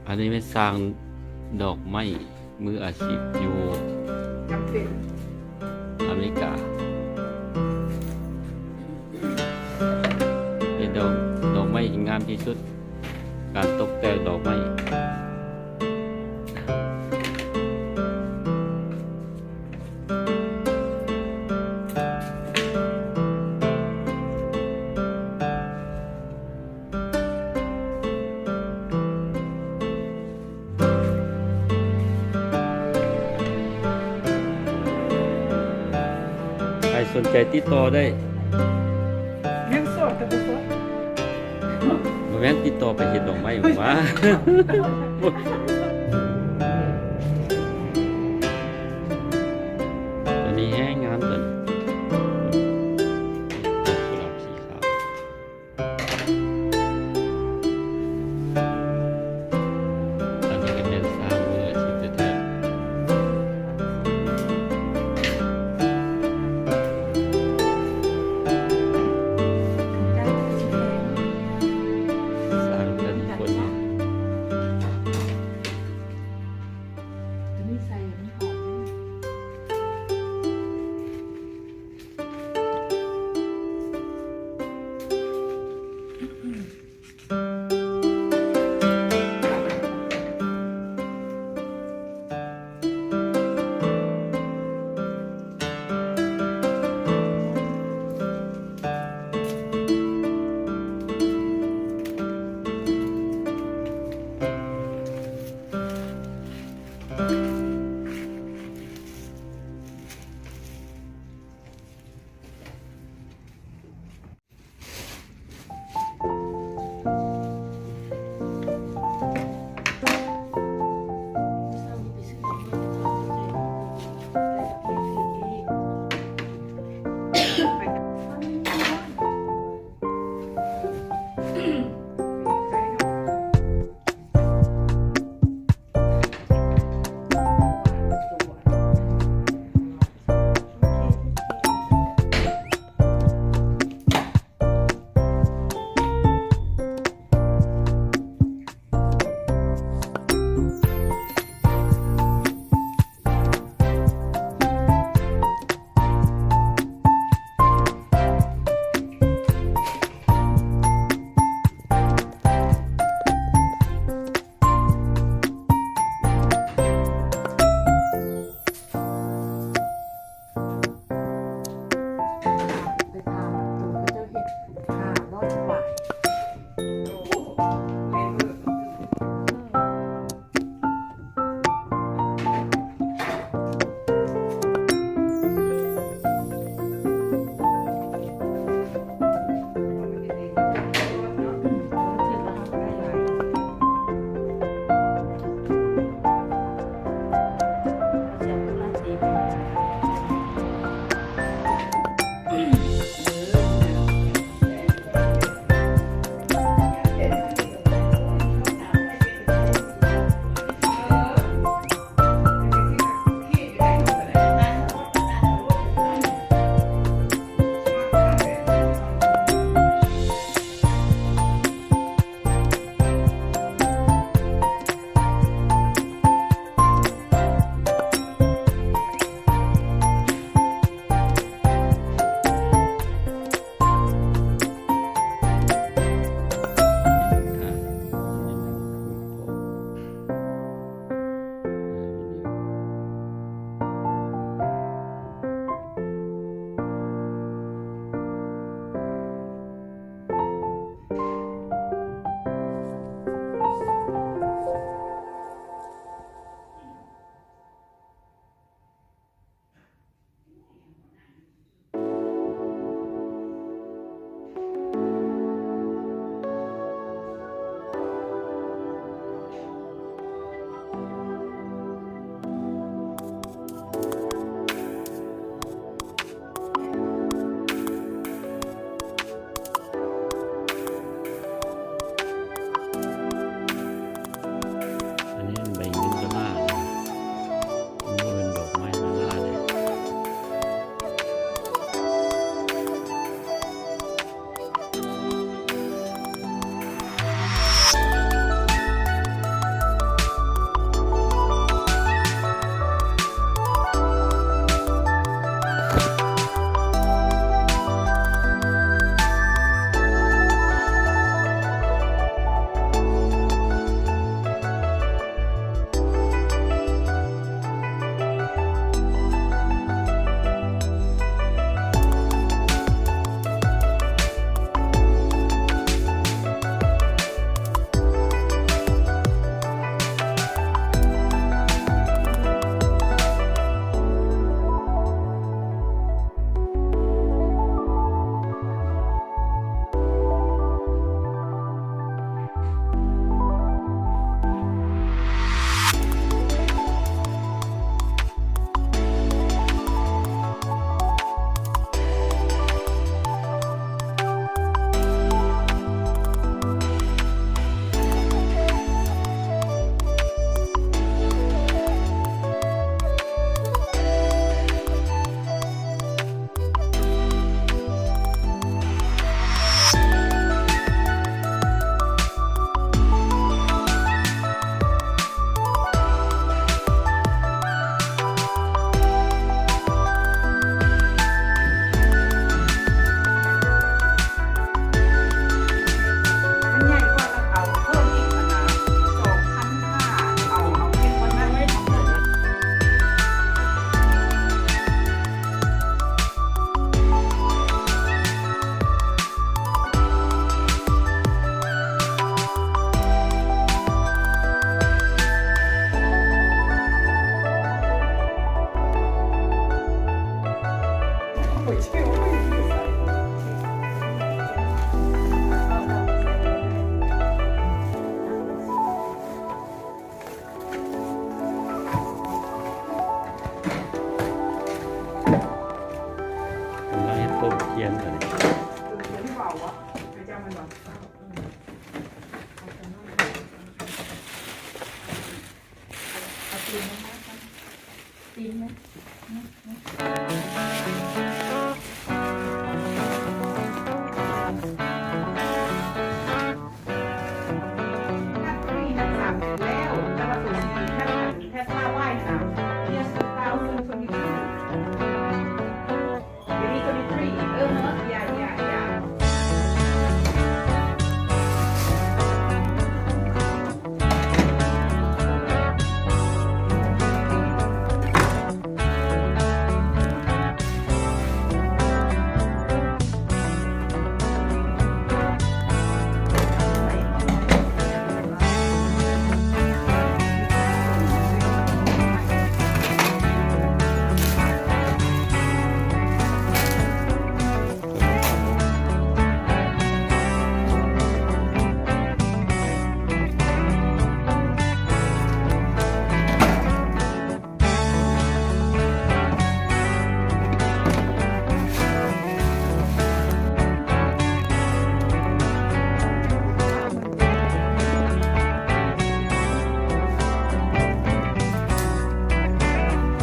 อันนี้ไม่สร้างดอกไม้มืออาชีพอยู่จำเป็นอเมริกาเป็นดอกไม้ที่งามที่สุด การตกแต่งดอกไม้ใครสนใจติดต่อได้ ยังโสดแต่บ่โสด บ่แม่นติดต่อไปเฮ็ดดอกไม้ผมว่า ตัวนี้แห้งงามตัวนี้ดอกกุหลาบสีขาวอันนี้ก็เป็นสร้างมืออาชีพแท้ๆสร้างแต่ละคนเนี่ย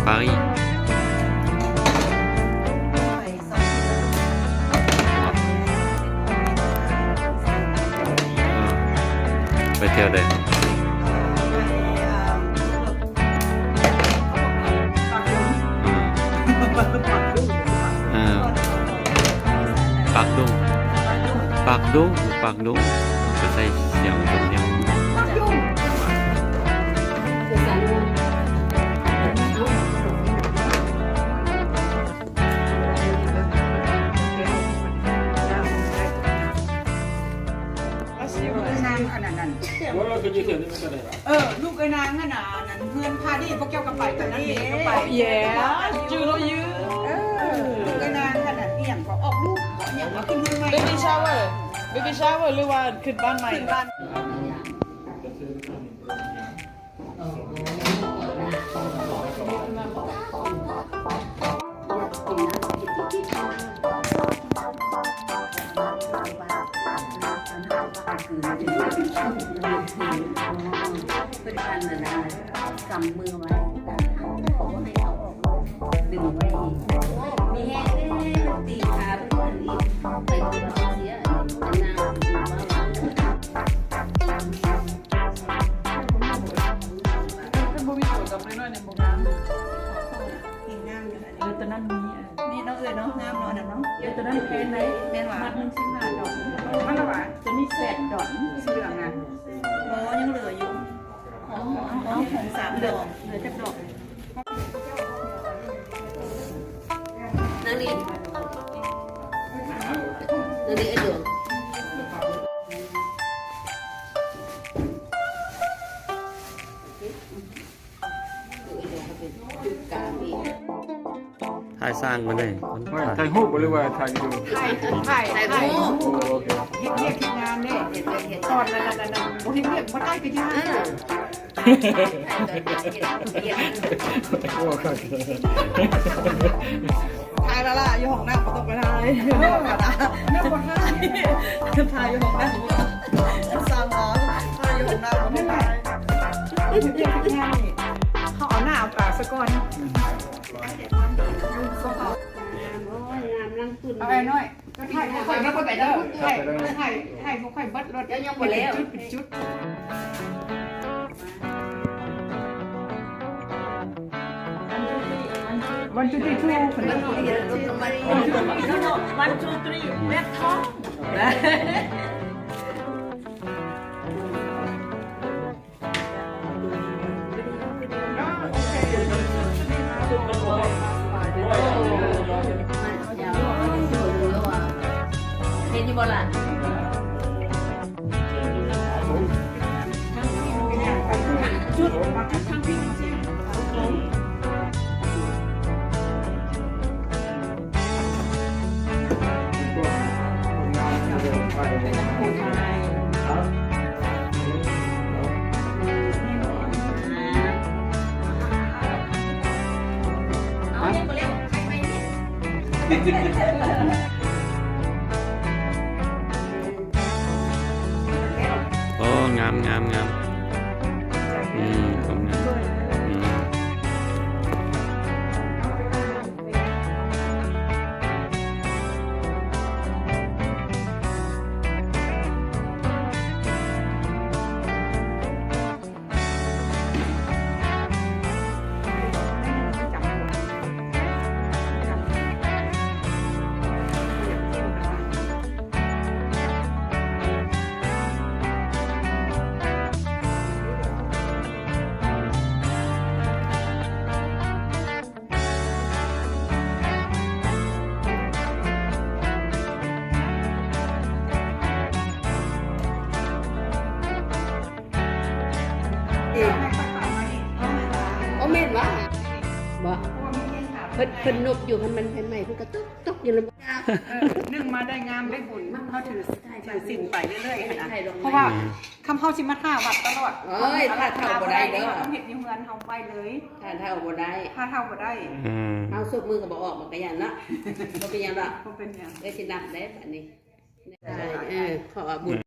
ปารีสไปเที่ยวได้ปากดุงปากดุงปากดุงจะใส่เสียงสำเนียงลูกไอ้นางนั่นน่ะนั่นเพื่อนพาดิพวกเจ้ากับไปตอนนั้นเด็กก็ไป แย่จือเรายื้อ ลูกไอ้นางขนาดเอี่ยงก็ออกลูกเอี่ยงมาขึ้นเงินใหม่ เบบี้ชาวเวอร์หรือว่าขึ้นบ้านใหม่ ขึ้นบ้าน เป็นการนะนะกำมือไว้บอกว่าให้เอาออกดึงไว้อีกมีแห้งเลยตีขาเป็นคนอีกไปตัวเสียอันนั้นมาว่าถ้าบ่มีตัวกับน้อยๆในบ่งาม กินงามอยู่อัน ตอนนั้นมี นี้น้องเอ๋ยน้องงามเนาะนั่นเนาะ ตอนนั้นแพงไหน แม่นหวา มัดนึง15 ดอก มันละหวาน ตัวนี้8 ดอก สีเหลืองน่ะโอ้ยังเหลืออยู่อ๋อของ3 ดอกเหลือจักดอก นางลีไอ้ดวงกาบี ถ่ายสร้างมาเลยคน ไม่ ถ่าย ถ่ายรูปหรือว่าถ่ายวิดีโอ ถ่าย ใส่ ถ่าย โม่ โอเค เฮ็ดเรียกเฮ็ดงานเด้ เห็นเห็น ตอนนั้นน่ะบ่เฮ็ดเรียกบ่ได้ก็ยาก โอ้ครับ ทายแล้วล่ะอยู่ห้องน้ำบ่ต้องไปทายอยู่ห้องน้ำ เรื่องบ่ได้ ทายอยู่ห้องน้ำสั่งหมอทายอยู่ห้องน้ำบ่ได้ทาย เฮ็ดเรียกเฮ็ดงานนี่เขาเอาหน้าเอาตาซะก่อน เอาไอ้น้อยก็ถ่ายค่อยๆไปเด้อถ่ายค่อยๆเบิดรถเป็นจุดวันจุดที่ทูคนนั้น วันทูตรีแม่ท้องเห็นอยู่บ่ล่ะ จุดมาข้างพี่จริง เอาเนี่ยบ่เร็วใครไปเนี่ย โอ้งามงามงามผมงามอืมโอ้แม่นว่าบ่เพิ่นนบอยู่มันเพิ่นใหม่เพิ่นก็ตุ๊กอยู่เลย นึ่งมาได้งามได้บุญเขาถือสินไปเรื่อยๆนะเพราะว่าคำเข้าชิมาท่าวัดตลอดต้องเห็ดนิ้วเงินเขาไปเลย ถ้าเท่าบ่ได้ ถ้าเท่าก็ได้ เอาสุบมือก็บ่ออกมันก็ยันละบ่เป็นหยังละ ก็เป็นอย่าง ได้สินับได้บัดนี้ขอบุญ